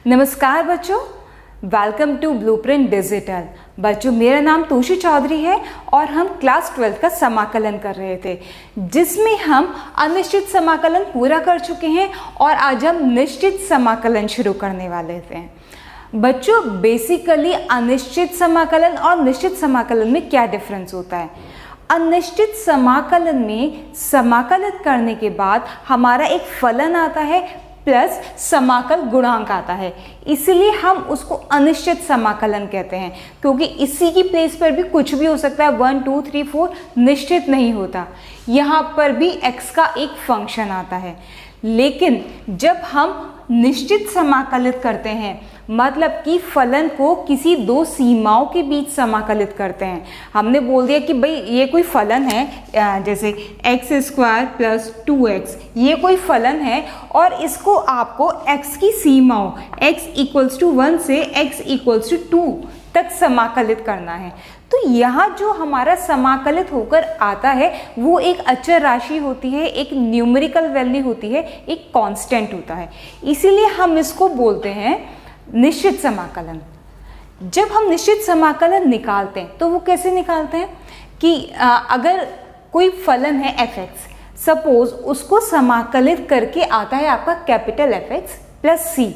नमस्कार बच्चों, welcome to blueprint digital. बच्चों, मेरा नाम तोशी चौधरी है और हम क्लास 12 का समाकलन कर रहे थे, जिसमें हम अनिश्चित समाकलन पूरा कर चुके हैं और आज हम निश्चित समाकलन शुरू करने वाले थे। बच्चों, बेसिकली अनिश्चित समाकलन और निश्चित समाकलन में क्या डिफरेंस होता है? अनिश्चित समाकलन में समाकलित करने के बाद हमारा एक फलन आता है प्लस समाकल गुणांक आता है, इसलिए हम उसको अनिश्चित समाकलन कहते हैं, क्योंकि इसी की प्लेस पर भी कुछ भी हो सकता है। 1 2 3 4 निश्चित नहीं होता। यहाँ पर भी x का एक फंक्शन आता है। लेकिन जब हम निश्चित समाकलित करते हैं, मतलब कि फलन को किसी दो सीमाओं के बीच समाकलित करते हैं। हमने बोल दिया कि भाई ये कोई फलन है, जैसे x² + 2x, ये कोई फलन है और इसको आपको x की सीमाओं x = 1 से x = 2 तक समाकलित करना है। तो यहाँ जो हमारा समाकलित होकर आता है वो एक अचर राशि होती है, एक न्यूमेरिकल वैल्यू होती है, एक कांस्टेंट होता है, इसीलिए हम इसको बोलते हैं निश्चित समाकलन। जब हम निश्चित समाकलन निकालते हैं तो वो कैसे निकालते हैं कि अगर कोई फलन है fx, सपोज उसको समाकलित करके आता है आपका कैपिटल Fx + c,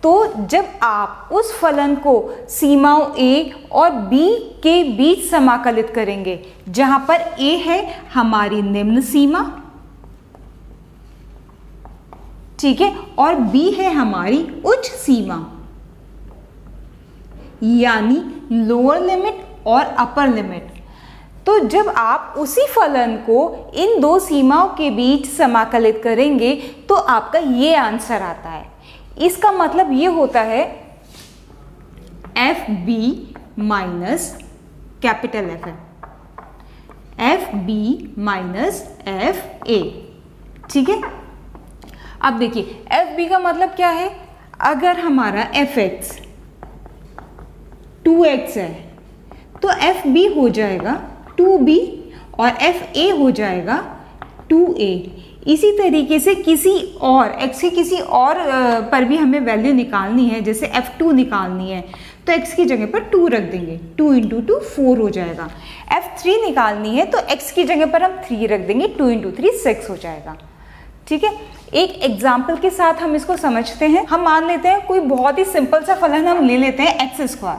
तो जब आप उस फलन को सीमाओं a और b के बीच समाकलित करेंगे, जहां पर a है हमारी निम्न सीमा, ठीक है, और b है हमारी उच्च सीमा, यानी लोअर लिमिट और अपर लिमिट। तो जब आप उसी फलन को इन दो सीमाओं के बीच समाकलित करेंगे तो आपका ये आंसर आता है। इसका मतलब ये होता है fb minus capital F, fb minus fa, ठीक है। अब देखिए fb का मतलब क्या है? अगर हमारा fx 2x है तो fb हो जाएगा 2b और fa हो जाएगा 2a। इसी तरीके से किसी और x के किसी और पर भी हमें वैल्यू निकालनी है, जैसे f2 निकालनी है तो x की जगह पर 2 रख देंगे, 2 × 2 4 हो जाएगा। f3 निकालनी है तो x की जगह पर हम 3 रख देंगे, 2 × 3 6 हो जाएगा, ठीक है। एक एग्जाम्पल के साथ हम इसको समझते हैं। हम मान लेते हैं कोई बहुत ही सिंपल सा फलन हम ले लेते हैं x²,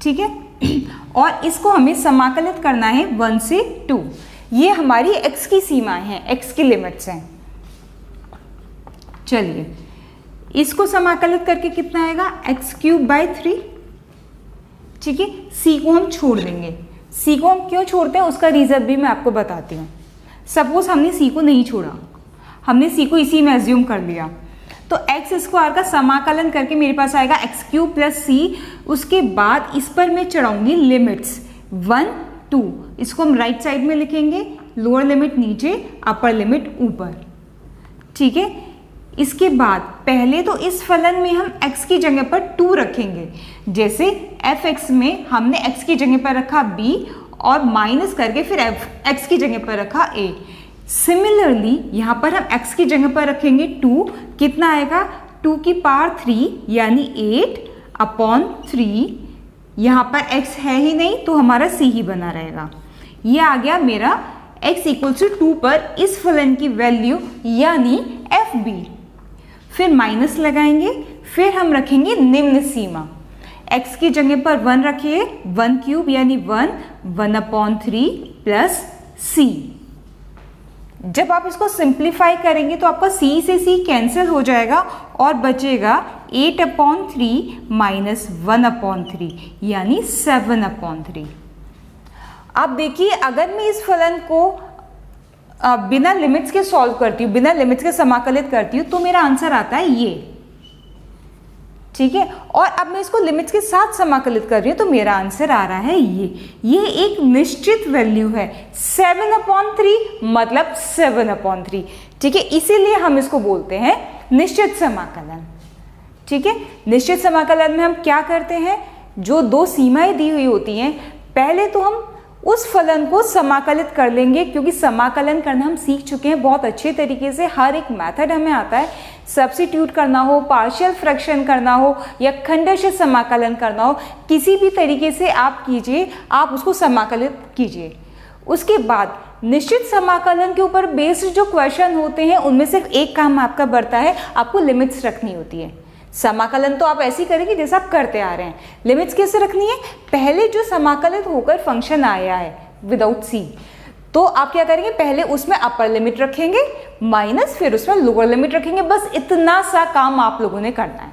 ठीक है, और इसको हमें समाकलित करना है 1 से 2। ये हमारी x की सीमाएं हैं, x की लिमिट्स हैं। चलिए इसको समाकलित करके कितना आएगा? x³ / 3, ठीक है। c को हम छोड़ देंगे। c को हम क्यों छोड़ते हैं उसका रीजन भी मैं आपको बताती हूँ। सपोज हमने c को नहीं छोड़ा, हमने c को इसी में एज्यूम कर लिया, तो x² का समाकलन करके मेरे पास आएगा x³ + c। उसके बाद इस पर मैं चढ़ाऊंगी लिमिट्स 1 2, इसको हम राइट साइड में लिखेंगे, लोअर लिमिट नीचे, अपर लिमिट ऊपर, ठीक है। इसके बाद पहले तो इस फलन में हम x की जगह पर 2 रखेंगे, जैसे fx में हमने x की जगह पर रखा b और माइनस करके फिर x की जगह पर रखा a। सिमिलरली यहाँ पर हम x की जगह पर रखेंगे 2, कितना आएगा? 2³ यानी 8/3। यहाँ पर x है ही नहीं तो हमारा c ही बना रहेगा। ये आ गया मेरा x = 2 पर इस फलन की वैल्यू यानी fb। फिर माइनस लगाएंगे, फिर हम रखेंगे निम्न सीमा, x की जगह पर 1 रखिए, 1³ यानी 1/3 + c। जब आप इसको सिंप्लीफाई करेंगे तो आपका c से c कैंसिल हो जाएगा और बचेगा 8/3 - 1/3 यानी 7/3। अब देखिए अगर मैं इस फलन को बिना लिमिट्स के सॉल्व करती हूँ, बिना लिमिट्स के समाकलित करती हूँ, तो मेरा आंसर आता है ये, ठीक है। और अब मैं इसको लिमिट्स के साथ समाकलित कर रही हूँ तो मेरा आंसर आ रहा है ये एक निश्चित वैल्यू है 7/3 मतलब 7/3, ठीक है। इसीलिए हम इसको बोलते हैं निश्चित समाकलन, ठीक है। निश्चित समाकलन में हम क्या करते हैं, जो दो सीमाएं दी हुई होती हैं, पहले तो हम उस फलन को समाकलित कर लेंगे, क्योंकि समाकलन करना हम सीख चुके हैं बहुत अच्छे तरीके से, हर एक मेथड हमें आता है। सब्स्टिट्यूट करना हो, पार्शियल फ्रैक्शन करना हो या खंडशः समाकलन करना हो, किसी भी तरीके से आप कीजिए, आप उसको समाकलित कीजिए। उसके बाद निश्चित समाकलन के ऊपर बेस्ड जो क्वेश्चन होते हैं उनमें सिर्फ एक काम आपका बढ़ता है, आपको लिमिट्स रखनी होती है। समाकलन तो आप ऐसे ही करेंगे जैसे आप करते आ रहे हैं, लिमिट्स कैसे रखनी है, पहले जो समाकलित होकर फंक्शन आया है विदाउट सी, तो आप क्या करेंगे, पहले उसमें अपर लिमिट रखेंगे माइनस, फिर उसमें लोअर लिमिट रखेंगे। बस इतना सा काम आप लोगों ने करना है,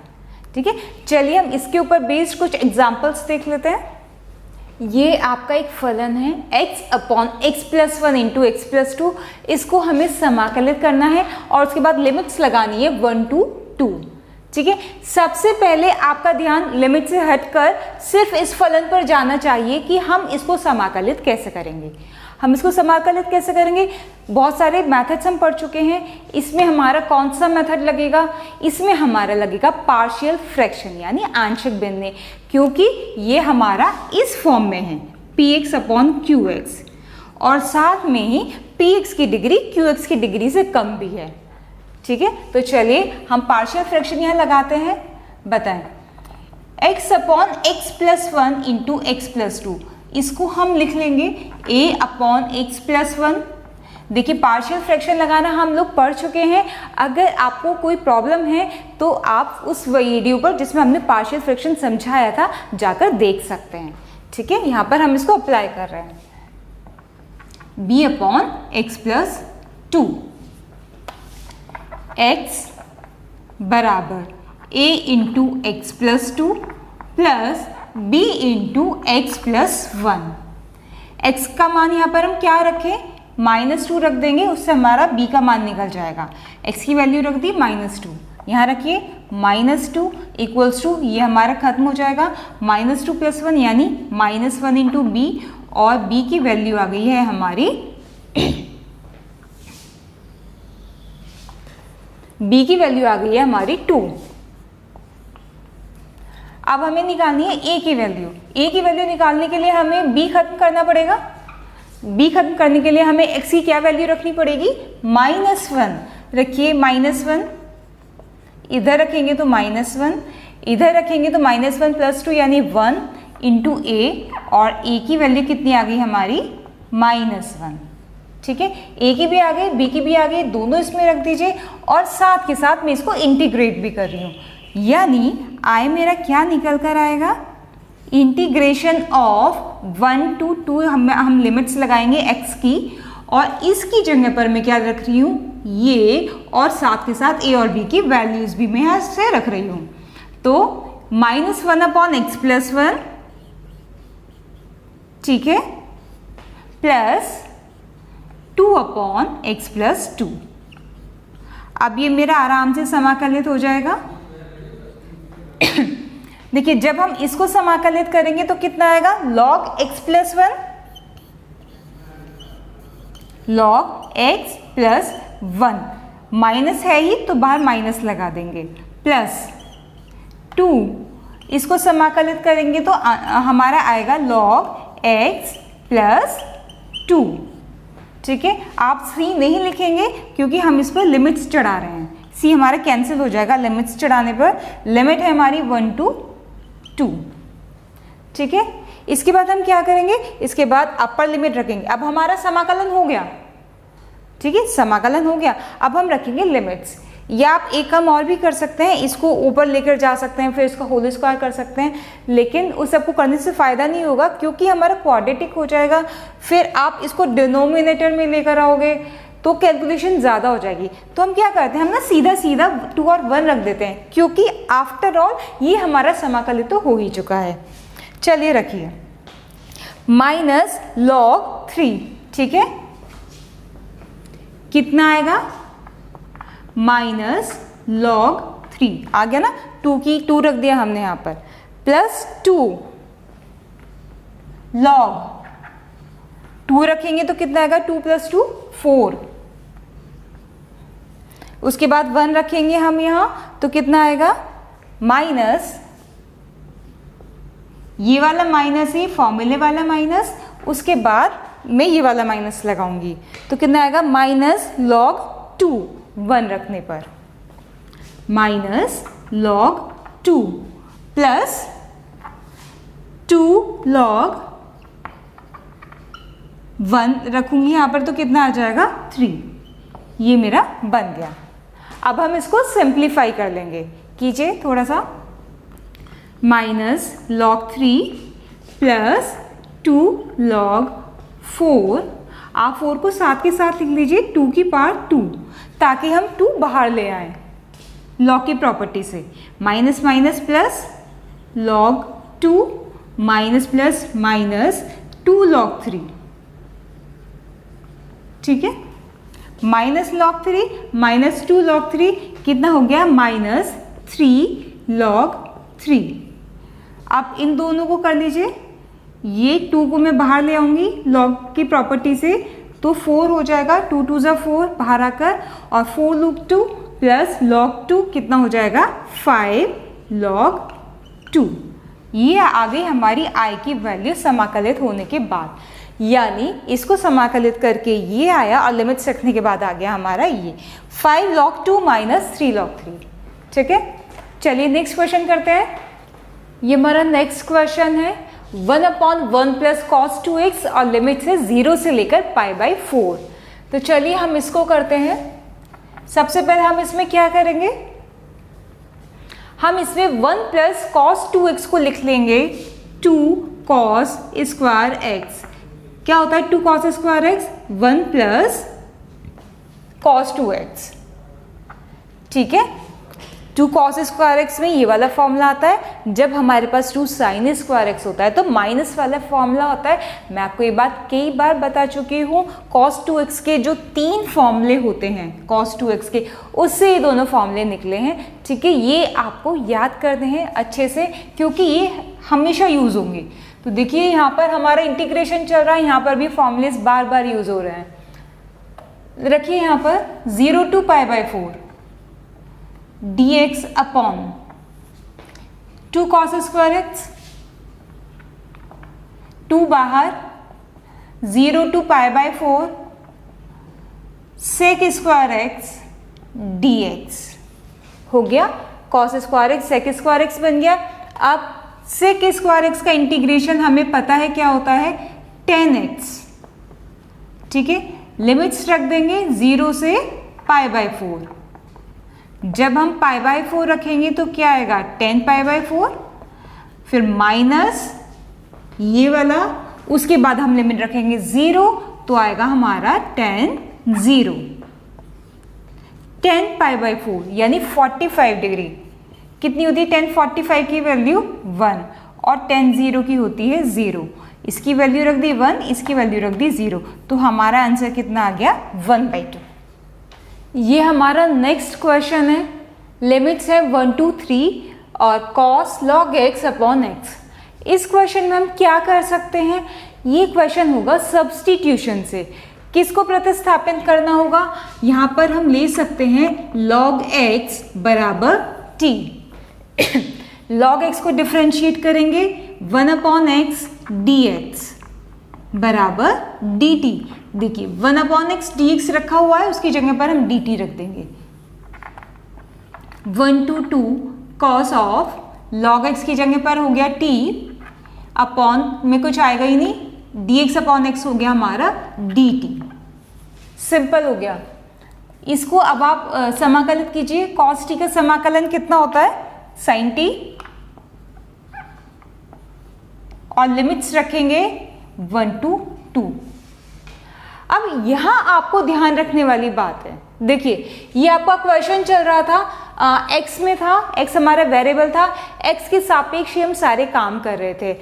ठीक है। चलिए हम इसके ऊपर बेस्ड कुछ एग्जाम्पल्स देख लेते हैं। ये आपका एक फलन है x upon x plus 1 into x plus 2, इसको हमें समाकलित करना है और उसके बाद लिमिट्स लगानी है 1 to 2, ठीक है। सबसे पहले आपका ध्यान लिमिट से हटकर सिर्फ इस फलन पर जाना चाहिए कि हम इसको समाकलित कैसे करेंगे। हम इसको समाकलित कैसे करेंगे, बहुत सारे मेथड्स हम पढ़ चुके हैं। इसमें हमारा कौन सा मेथड लगेगा, इसमें हमारा लगेगा पार्शियल फ्रैक्शन यानी आंशिक भिन्न, क्योंकि ये हमारा इस फॉर्म में है px अपॉन qx, और साथ में ही px की डिग्री qx की डिग्री से कम भी है, ठीक है। तो चलिए हम पार्शियल फ्रैक्शन यहाँ लगाते हैं। बताएं, x upon x plus 1 into x plus 2, इसको हम लिख लेंगे a अपॉन एक्स प्लस 1। देखिए पार्शियल फ्रैक्शन लगाना हम लोग पढ़ चुके हैं, अगर आपको कोई प्रॉब्लम है तो आप उस वीडियो पर जिसमें हमने पार्शियल फ्रैक्शन समझाया था जाकर देख सकते हैं, ठीक है। यहाँ पर हम इसको अप्लाई कर रहे हैं, b upon x plus 2, x बराबर a into x plus 2 plus b into x plus 1। x का मान यहाँ पर हम क्या रखें, -2 रख देंगे, उससे हमारा b का मान निकल जाएगा। x की वैल्यू रख दी -2, यहाँ रखिए -2 इक्वल्स टू, ये हमारा खत्म हो जाएगा -2 प्लस 1 यानी -1 इंटू बी, और b की वैल्यू आ गई है हमारी b की वैल्यू आ गई है हमारी 2। अब हमें निकालनी है a की वैल्यू। a की वैल्यू निकालने के लिए हमें b खत्म करना पड़ेगा। b खत्म करने के लिए हमें x की क्या वैल्यू रखनी पड़ेगी, -1 रखिए, -1 इधर रखेंगे तो -1, इधर रखेंगे तो -1 प्लस 2 यानी 1 इंटू a, और a की वैल्यू कितनी आ गई हमारी -1, ठीक है। a की भी आ गई, b की भी आ गई, दोनों इसमें रख दीजिए, और साथ के साथ मैं इसको इंटीग्रेट भी कर रही हूँ, यानी i मेरा क्या निकल कर आएगा, इंटीग्रेशन ऑफ 1 to 2, हम लिमिट्स लगाएंगे x की, और इसकी जगह पर मैं क्या रख रही हूँ, ये, और साथ के साथ a और b की वैल्यूज भी मैं यहाँ से रख रही हूँ। तो -1 अपॉन एक्स प्लस 1, ठीक है, प्लस 2 अपॉन एक्स प्लस 2। अब ये मेरा आराम से समाकलित हो जाएगा। देखिए जब हम इसको समाकलित करेंगे तो कितना आएगा, log x plus 1, log x plus 1, minus है ही तो बाहर माइनस लगा देंगे, प्लस 2, इसको समाकलित करेंगे तो हमारा आएगा log x प्लस 2, ठीक है। आप c नहीं लिखेंगे क्योंकि हम इस पर लिमिट्स चढ़ा रहे हैं, c हमारा कैंसिल हो जाएगा लिमिट्स चढ़ाने पर। लिमिट है हमारी 1 to 2, ठीक है। इसके बाद हम क्या करेंगे, इसके बाद अपर लिमिट रखेंगे। अब हमारा समाकलन हो गया, ठीक है, समाकलन हो गया। अब हम रखेंगे लिमिट्स, या आप एक काम और भी कर सकते हैं, इसको ऊपर लेकर जा सकते हैं, फिर इसका होल स्क्वायर कर सकते हैं, लेकिन उस सबको करने से फ़ायदा नहीं होगा क्योंकि हमारा क्वाड्रेटिक हो जाएगा। फिर आप इसको डिनोमिनेटर में लेकर आओगे तो कैलकुलेशन ज़्यादा हो जाएगी। तो हम क्या करते हैं, हम ना सीधा सीधा 2 और 1 रख देते हैं, क्योंकि आफ्टर ऑल ये हमारा समाकलित तो हो ही चुका है। चलिए रखिए, माइनस log 3, ठीक है, कितना आएगा, माइनस log 3 आ गया ना, 2 की 2 रख दिया हमने यहाँ पर, प्लस 2 log 2 रखेंगे तो कितना आएगा, 2 प्लस 2 4, उसके बाद 1 रखेंगे हम यहाँ तो कितना आएगा, माइनस, ये वाला माइनस ही फॉर्मूले वाला माइनस, उसके बाद मैं ये वाला माइनस लगाऊंगी, तो कितना आएगा माइनस लॉग 2 1 रखने पर, माइनस लॉग 2 प्लस 2 लॉग 1 रखूंगी यहाँ पर, तो कितना आ जाएगा 3। ये मेरा बन गया। अब हम इसको सिंप्लीफाई कर लेंगे, कीजिए थोड़ा सा, माइनस लॉग 3 प्लस 2 लॉग 4, आप 4 को साथ के साथ लिख लीजिए 2 की पावर 2, ताकि हम 2 बाहर ले आए लॉग की प्रॉपर्टी से। Minus minus plus log 2 minus plus minus 2 log 3, ठीक है। माइनस लॉग 3 माइनस 2 लॉग 3 कितना हो गया, माइनस 3 लॉग 3। आप इन दोनों को कर लीजिए, ये 2 को मैं बाहर ले आऊंगी लॉग की प्रॉपर्टी से, तो 4 हो जाएगा, 2 2 जा 4 बाहर आकर, और 4 लॉग 2 प्लस लॉग 2 कितना हो जाएगा 5 लॉग 2। ये आ गई हमारी आई की वैल्यू समाकलित होने के बाद, यानी इसको समाकलित करके ये आया और लिमिट्स रखने के बाद आ गया हमारा ये 5 log 2 माइनस 3 log 3, ठीक है। चलिए नेक्स्ट क्वेश्चन करते हैं। ये हमारा नेक्स्ट क्वेश्चन है 1/1 प्लस cos 2x और लिमिट्स है 0 से लेकर π/4। तो चलिए हम इसको करते हैं। सबसे पहले हम इसमें क्या करेंगे, हम इसमें 1 प्लस cos 2x को लिख लेंगे 2 cos स्क्वायर x। क्या होता है 2 cos square x, 1 plus cos 2x, ठीक है। 2 cos स्क्वायर x में ये वाला फॉर्मूला आता है, जब हमारे पास 2 sin स्क्वायर x होता है तो माइनस वाला फॉर्मूला होता है। मैं आपको ये बात कई बार बता चुकी हूँ, cos 2x के जो 3 फॉर्मूले होते हैं cos 2x के, उससे ये दोनों फॉर्मूले निकले हैं, ठीक है। ये आपको याद करने हैं अच्छे से, क्योंकि ये हमेशा यूज होंगे। तो देखिए यहाँ पर हमारा इंटीग्रेशन चल रहा है, यहाँ पर भी फॉर्मूलेस बार बार यूज हो रहे हैं। रखिए यहाँ पर 0 to π/4 dx upon 2 cos square x, 2 बाहर, 0 to π/4 sec square x dx हो गया। cos square x sec square x बन गया। अब सेक स्क्वायर एक्स का इंटीग्रेशन हमें पता है क्या होता है 10x, ठीक है। लिमिट्स रख देंगे 0 से π/4। जब हम π/4 रखेंगे तो क्या आएगा 10 π/4, फिर माइनस ये वाला, उसके बाद हम लिमिट रखेंगे 0, तो आएगा हमारा 10 π/4 यानी 45 डिग्री। कितनी होती है 10 45 की वैल्यू 1 और 10 0 की होती है 0। इसकी वैल्यू रख दी 1, इसकी वैल्यू रख दी 0, तो हमारा आंसर कितना आ गया 1/2। ये हमारा नेक्स्ट क्वेश्चन है। लिमिट्स है 1 to 3 और cos log x upon x। इस क्वेश्चन में हम क्या कर सकते हैं, ये क्वेश्चन होगा सब्स्टिट्यूशन से। किसको प्रतिस्थापित करना होगा, यहाँ पर हम ले सकते हैं log x बराबर t। log x को डिफरेंशिएट करेंगे 1/x dx बराबर dt। देखिए 1/x dx रखा हुआ है, उसकी जगह पर हम dt रख देंगे। 1 to 2 cos of log x की जगह पर हो गया t अपॉन में कुछ आएगा ही नहीं, dx अपॉन x हो गया हमारा dt। सिंपल हो गया। इसको अब आप समाकलित कीजिए। cos t का समाकलन कितना होता है sin t, और लिमिट्स रखेंगे 1 to 2। अब यहां आपको ध्यान रखने वाली बात है, देखिए ये आपका क्वेश्चन चल रहा था x में था, x हमारा वेरिएबल था, x के सापेक्ष हम सारे काम कर रहे थे,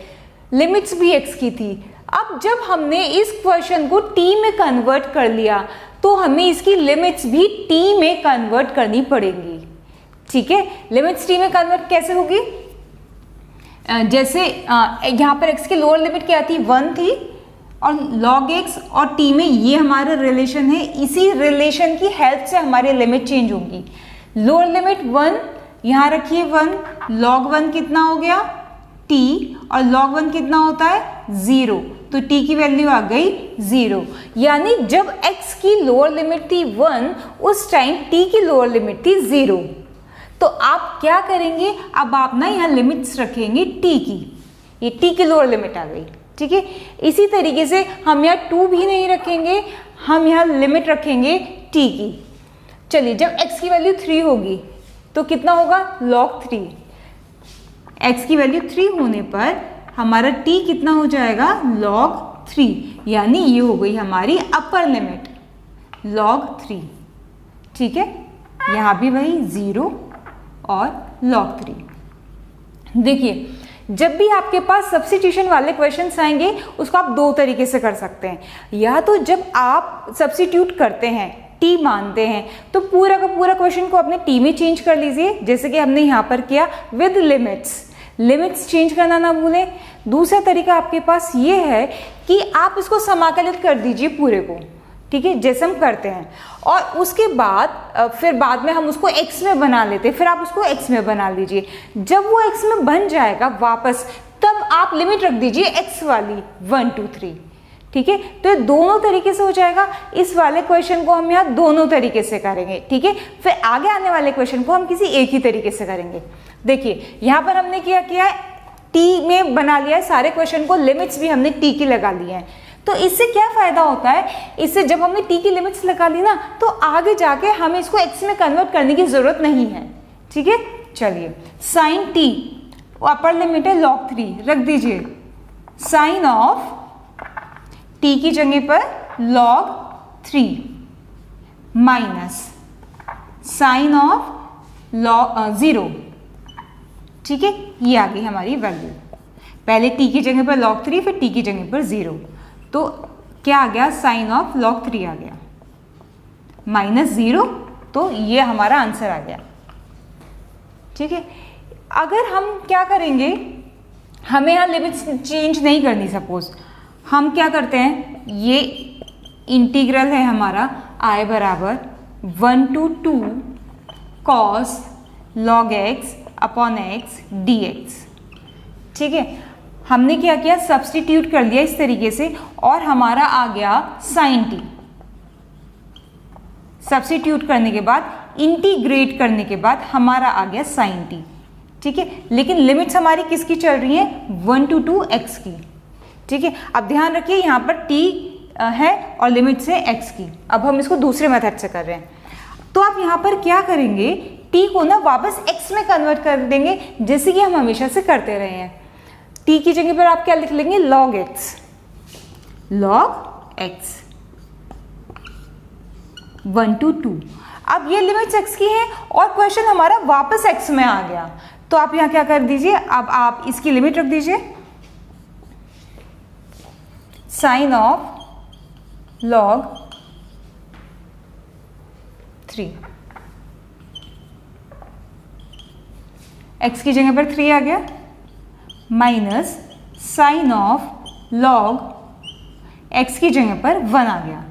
लिमिट्स भी x की थी। अब जब हमने इस क्वेश्चन को t में कन्वर्ट कर लिया तो हमें इसकी लिमिट्स भी t में कन्वर्ट करनी पड़ेंगी, ठीक है। लिमिट्स t में कन्वर्ट कैसे होगी, जैसे यहाँ पर x की लोअर लिमिट क्या थी 1 थी, और log x और t में ये हमारा रिलेशन है, इसी रिलेशन की हेल्प से हमारी लिमिट चेंज होगी। लोअर लिमिट 1, यहाँ रखिए 1, log 1 कितना हो गया t, और log 1 कितना होता है 0, तो t की वैल्यू आ गई 0। यानी जब x की लोअर लिमिट थी 1, उस टाइम t की लोअर लिमिट थी 0। तो आप क्या करेंगे, अब आप ना यहाँ लिमिट्स रखेंगे t की, ये t की लोअर लिमिट आ गई, ठीक है। इसी तरीके से हम यहाँ 2 भी नहीं रखेंगे, हम यहाँ लिमिट रखेंगे t की। चलिए, जब x की वैल्यू 3 होगी तो कितना होगा, log 3। x की वैल्यू 3 होने पर हमारा t कितना हो जाएगा, log 3, यानी ये हो गई हमारी अपर लिमिट log 3, ठीक है। यहाँ भी वही 0 और log 3। देखिए, जब भी आपके पास सब्स्टिट्यूशन वाले क्वेश्चंस आएंगे उसको आप दो तरीके से कर सकते हैं। या तो जब आप सब्स्टिट्यूट करते हैं, टी मानते हैं, तो पूरा का पूरा क्वेश्चन को अपने टी में चेंज कर लीजिए, जैसे कि हमने यहाँ पर किया विद लिमिट्स चेंज करना ना भूलें। दूसरा तरीका आपके पास ये है कि आप इसको समाकलित कर दीजिए पूरे को, ठीक है, जैसे हम करते हैं, और उसके बाद फिर बाद में हम उसको x में बना लेते हैं, फिर आप उसको x में बना लीजिए। जब वो x में बन जाएगा वापस, तब आप लिमिट रख दीजिए x वाली 1 2 3, ठीक है। तो ये दोनों तरीके से हो जाएगा। इस वाले क्वेश्चन को हम यहाँ दोनों तरीके से करेंगे, ठीक है। फिर आगे आने वाले क्वेश्चन को हम किसी एक ही तरीके से करेंगे। देखिए, यहाँ पर हमने क्या किया है, t में बना लिया है सारे क्वेश्चन को, लिमिट्स भी हमने t की लगा ली है। तो इससे क्या फायदा होता है, इससे जब हमने t की लिमिट्स लगा ली ना, तो आगे जाके हमें इसको x में कन्वर्ट करने की जरूरत नहीं है, ठीक है। चलिए, साइन t अपर लिमिट है log 3, रख दीजिए। साइन ऑफ t की जगह पर log 3 minus sign of log 0, ठीक है। ये आ गई हमारी वैल्यू, पहले t की जगह पर log 3, फिर t की जगह पर 0, तो क्या आ गया, साइन ऑफ log 3 आ गया माइनस 0, तो ये हमारा आंसर आ गया, ठीक है। अगर हम क्या करेंगे, हमें यहाँ लिमिट्स चेंज नहीं करनी, सपोज हम क्या करते हैं, ये इंटीग्रल है हमारा i बराबर 1 to 2 cos log x upon x dx, ठीक है। हमने क्या किया, सब्स्टिट्यूट कर लिया इस तरीके से, और हमारा आ गया साइन t। सब्स्टिट्यूट करने के बाद, इंटीग्रेट करने के बाद हमारा आ गया साइन t, ठीक है। लेकिन लिमिट्स हमारी किसकी चल रही है, 1 to 2 x की, ठीक है। अब ध्यान रखिए, यहाँ पर t है और लिमिट्स है x की। अब हम इसको दूसरे मेथड से कर रहे हैं, तो आप यहाँ पर क्या करेंगे, t को ना वापस x में कन्वर्ट कर देंगे, जैसे कि हम हमेशा से करते रहे हैं। t की जगह पर आप क्या लिख लेंगे, log x 1 to 2। अब ये लिमिट्स x की है और क्वेश्चन हमारा वापस x में आ गया, तो आप यहाँ क्या कर दीजिए, अब आप इसकी लिमिट रख दीजिए, साइन ऑफ log 3, x की जगह पर 3 आ गया, minus sign of log x की जगह पर 1 आ गया,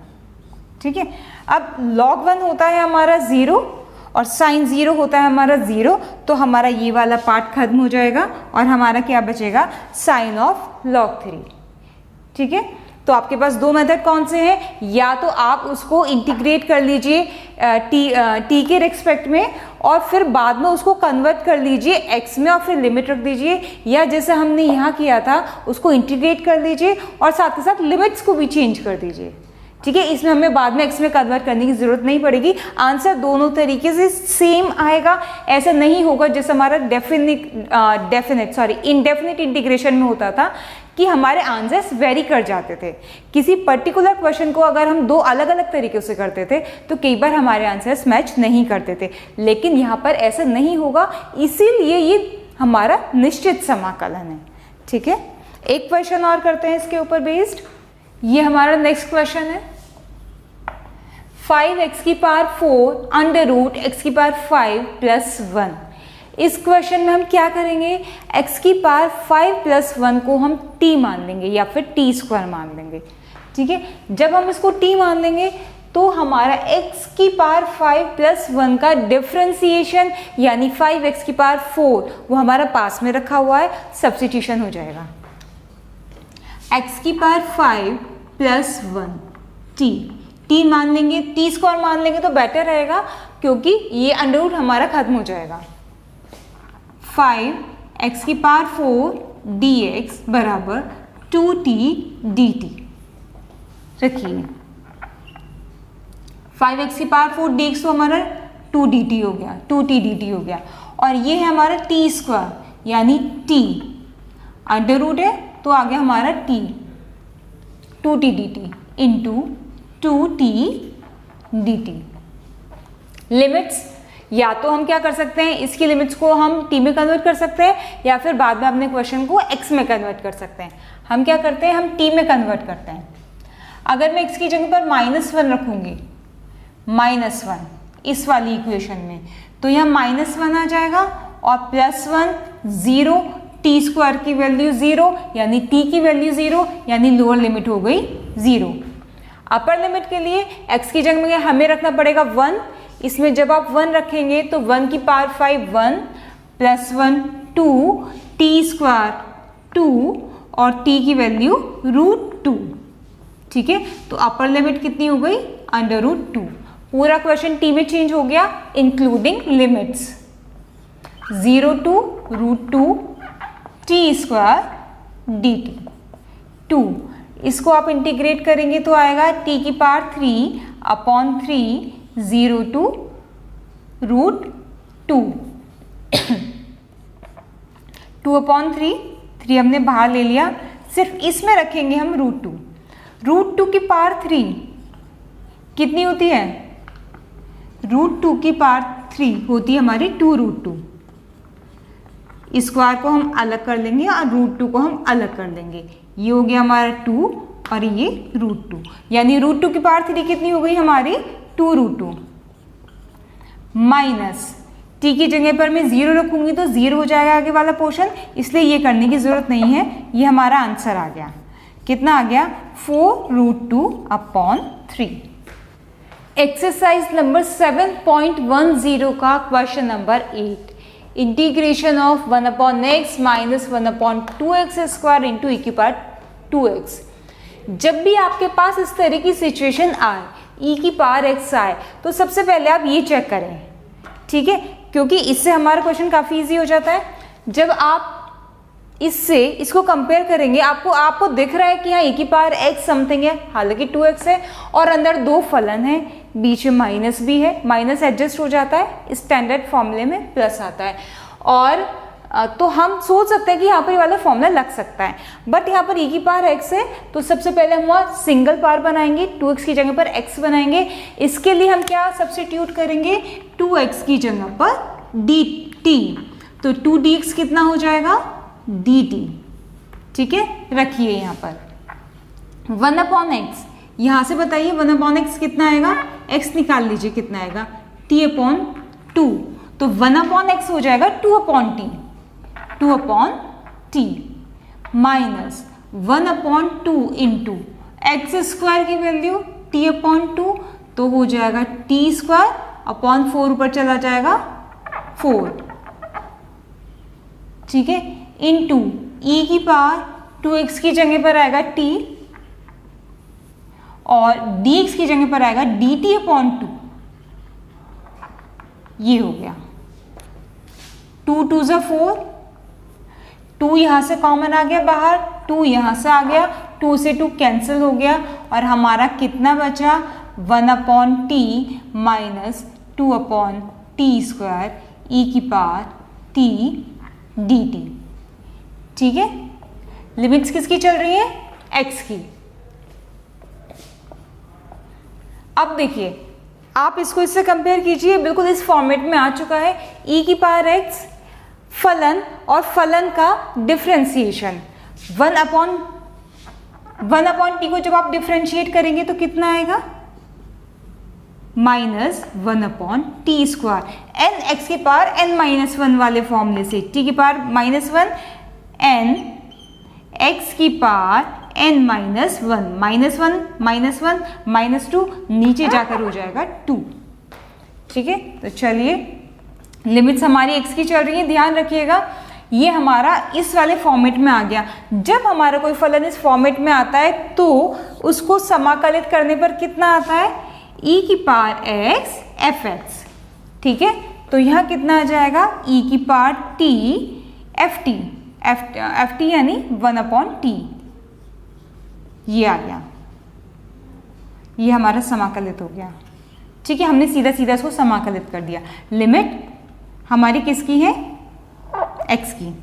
ठीक है। अब log 1 होता है हमारा 0 और साइन 0 होता है हमारा 0, तो हमारा ये वाला पार्ट खत्म हो जाएगा और हमारा क्या बचेगा, साइन ऑफ log 3, ठीक है। तो आपके पास दो मेथड कौन से हैं, या तो आप उसको इंटीग्रेट कर लीजिए t के रिस्पेक्ट में और फिर बाद में उसको कन्वर्ट कर लीजिए x में और फिर लिमिट रख दीजिए, या जैसे हमने यहाँ किया था उसको इंटीग्रेट कर लीजिए और साथ के साथ लिमिट्स को भी चेंज कर दीजिए, ठीक है। इसमें हमें बाद में x में कन्वर्ट करने की जरूरत नहीं पड़ेगी, आंसर दोनों तरीके से सेम आएगा। ऐसा नहीं होगा जैसे हमारा इनडेफिनिट इंटीग्रेशन में होता था कि हमारे आंसर्स वेरी कर जाते थे। किसी पर्टिकुलर क्वेश्चन को अगर हम दो अलग अलग तरीक़ों से करते थे तो कई बार हमारे आंसर्स मैच नहीं करते थे, लेकिन यहाँ पर ऐसा नहीं होगा, इसीलिए ये हमारा निश्चित समाकलन है, ठीक है। एक क्वेश्चन और करते हैं इसके ऊपर बेस्ड। ये हमारा नेक्स्ट क्वेश्चन है, 5x की पावर 4 अंडर रूट x की पावर 5 प्लस 1। इस क्वेश्चन में हम क्या करेंगे, x की पावर 5 प्लस 1 को हम t मान लेंगे या फिर t स्क्वायर मान लेंगे, ठीक है। जब हम इसको t मान लेंगे तो हमारा x की पावर 5 प्लस 1 का डिफ्रेंसिएशन यानी 5x की पावर 4 वो हमारा पास में रखा हुआ है, सब्स्टिट्यूशन हो जाएगा। एक्स की पावर 5 प्लस 1 टी मान लेंगे, टी स्क्वायर मान लेंगे तो बेटर रहेगा क्योंकि ये अंडर रूट हमारा खत्म हो जाएगा। 5 एक्स की पावर 4 डी एक्स बराबर 2t dt। रखिए 5x की पावर 4 dx तो हमारा 2 dt हो गया, 2t dt हो गया। और ये है हमारा टी स्क्वायर यानी t, अंडर रूट है तो आ गया हमारा t, 2t dt into 2t dt। Limits या तो हम क्या कर सकते हैं, इसकी लिमिट्स को हम t में कन्वर्ट कर सकते हैं या फिर बाद में अपने क्वेश्चन को x में कन्वर्ट कर सकते हैं। हम क्या करते हैं, हम t में कन्वर्ट करते हैं। अगर मैं x की जगह पर -1 रखूंगी, -1 इस वाली इक्वेशन में, तो यह -1 आ जाएगा और +1 0, टी स्क्वायर की वैल्यू 0 यानी t की वैल्यू 0 यानी लोअर लिमिट हो गई 0। अपर लिमिट के लिए x की जगह में हमें रखना पड़ेगा 1, इसमें जब आप 1 रखेंगे तो 1 की पावर 5 1 प्लस 1 2 टी स्क्वायर 2 और t की वैल्यू √2। ठीक है, तो अपर लिमिट कितनी हो गई, √2। पूरा क्वेश्चन t में चेंज हो गया including limits 0 to √2 T square dt 2। इसको आप इंटीग्रेट करेंगे तो आएगा t की पावर 3/3 0 to √2 2/3, 3 हमने बाहर ले लिया, सिर्फ इसमें रखेंगे हम √2 की पावर 3 कितनी होती है, √2 की पावर 3 होती है हमारी 2√2। स्क्वायर को हम अलग कर लेंगे और √2 को हम अलग कर देंगे, ये हो गया हमारा 2 और ये √2 यानी √2 की पावर 3 कितनी हो गई हमारी 2√2। माइनस t की जगह पर मैं 0 रखूंगी तो 0 हो जाएगा आगे वाला पोर्शन, इसलिए ये करने की जरूरत नहीं है। ये हमारा आंसर आ गया, कितना आ गया 4√2/3। एक्सरसाइज नंबर 7.10 का question number 8, integration of 1/x minus 1/2x² into e की पावर 2x। जब भी आपके पास इस तरह की सिचुएशन आए, e की पावर x आए, तो सबसे पहले आप ये चेक करें, ठीक है, क्योंकि इससे हमारा क्वेश्चन काफ़ी इजी हो जाता है। जब आप इससे इसको कंपेयर करेंगे, आपको दिख रहा है कि हाँ e की पावर x समथिंग है, हालांकि 2x है और अंदर दो फलन है, बीच में माइनस भी है, माइनस एडजस्ट हो जाता है, स्टैंडर्ड फॉर्मूले में प्लस आता है। और तो हम सोच सकते हैं कि यहाँ पर ये वाला फॉर्मूला लग सकता है, बट यहाँ पर e की पावर x है तो सबसे पहले हम वहाँ सिंगल पावर बनाएंगे, 2x की जगह पर x बनाएंगे। इसके लिए हम क्या सब्स्टिट्यूट करेंगे, 2x की जगह पर dt, तो 2dx कितना हो जाएगा dt। ठीक है, रखिए यहाँ पर 1/x, यहाँ से बताइए 1/x कितना आएगा, x निकाल लीजिए कितना आएगा t/2, तो 1/x हो जाएगा 2/t माइनस 1/2 इंटू x² की वैल्यू t/2, तो हो जाएगा t²/4 ऊपर चला जाएगा 4। ठीक है, इंटू e की पावर 2x की जगह पर आएगा t और dx की जगह पर आएगा dt/2। ये हो गया 2 2 = 4, 2 यहां से कॉमन आ गया बाहर, 2 यहां से आ गया, 2 से 2 कैंसिल हो गया और हमारा कितना बचा 1/t माइनस 2/t² e की पावर t dt। ठीक है, लिमिट्स किसकी चल रही है, x की। अब देखिए आप इसको इससे कंपेयर कीजिए, बिल्कुल इस फॉर्मेट में आ चुका है, e की पावर x फलन और फलन का डिफरेंशिएशन 1/t को जब आप डिफरेंशिएट करेंगे तो कितना आएगा माइनस 1/t², n x की पावर n-1 वाले फॉर्मूले से, t की पावर -1 n x की पावर n-1 -1 -2 नीचे जाकर हो जाएगा 2। ठीक है, तो चलिए लिमिट्स हमारी x की चल रही है, ध्यान रखिएगा ये हमारा इस वाले फॉर्मेट में आ गया। जब हमारा कोई फलन इस फॉर्मेट में आता है तो उसको समाकलित करने पर कितना आता है, e की पावर x fx, ठीक है। तो यहाँ कितना आ जाएगा, e की पावर t ft यानी 1/t, ये आ गया, ये हमारा समाकलित हो गया, ठीक है। हमने सीधा सीधा इसको समाकलित कर दिया। लिमिट हमारी किसकी है, x की।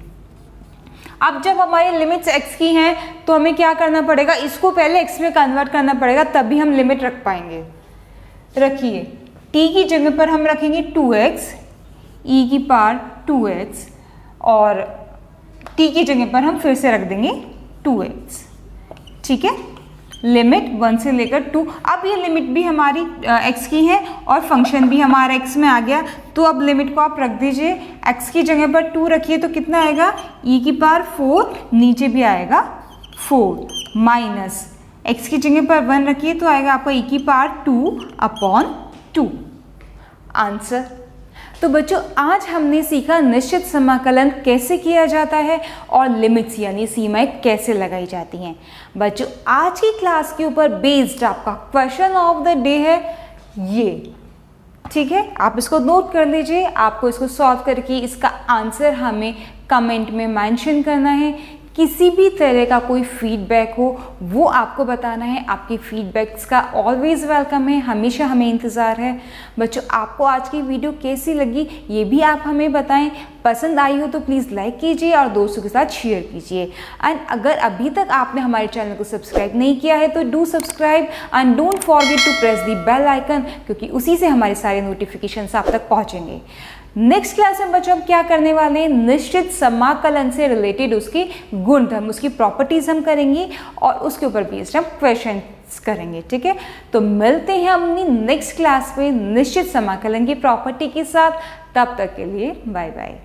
अब जब हमारी लिमिट्स x की हैं तो हमें क्या करना पड़ेगा, इसको पहले x में कन्वर्ट करना पड़ेगा, तभी हम लिमिट रख पाएंगे। रखिए, t की जगह पर हम रखेंगे 2x, e की पावर 2x, और t की जगह पर हम फिर से रख देंगे 2x, ठीक है। लिमिट 1 से लेकर 2। अब ये लिमिट भी हमारी x की है और फंक्शन भी हमारा x में आ गया, तो अब लिमिट को आप रख दीजिए। x की जगह पर 2 रखिए तो कितना आएगा, e की पावर 4, नीचे भी आएगा 4, माइनस x की जगह पर 1 रखिए तो आएगा आपका e की पावर 2/2। आंसर। तो बच्चों आज हमने सीखा निश्चित समाकलन कैसे किया जाता है और लिमिट्स यानी सीमाएं कैसे लगाई जाती हैं। बच्चों आज की क्लास के ऊपर बेस्ड आपका क्वेश्चन ऑफ द डे है ये, ठीक है। आप इसको नोट कर लीजिए, आपको इसको सॉल्व करके इसका आंसर हमें कमेंट में मेंशन करना है। किसी भी तरह का कोई फीडबैक हो वो आपको बताना है। आपकी फीडबैक्स का ऑलवेज वेलकम है, हमेशा हमें इंतज़ार है। बच्चों आपको आज की वीडियो कैसी लगी ये भी आप हमें बताएं। पसंद आई हो तो प्लीज़ लाइक कीजिए और दोस्तों के साथ शेयर कीजिए। एंड अगर अभी तक आपने हमारे चैनल को सब्सक्राइब नहीं किया है तो do subscribe and don't forget to press the bell icon, क्योंकि उसी से हमारे सारे नोटिफिकेशंस आप तक पहुँचेंगे। नेक्स्ट क्लास में बच्चों हम क्या करने वाले हैं, निश्चित समाकलन से रिलेटेड उसके गुणधर्म, उसकी प्रॉपर्टीज हम करेंगे और उसके ऊपर बेस्ड हम क्वेश्चंस करेंगे, ठीक है। तो मिलते हैं अपनी नेक्स्ट क्लास में निश्चित समाकलन की प्रॉपर्टी के साथ। तब तक के लिए बाय बाय।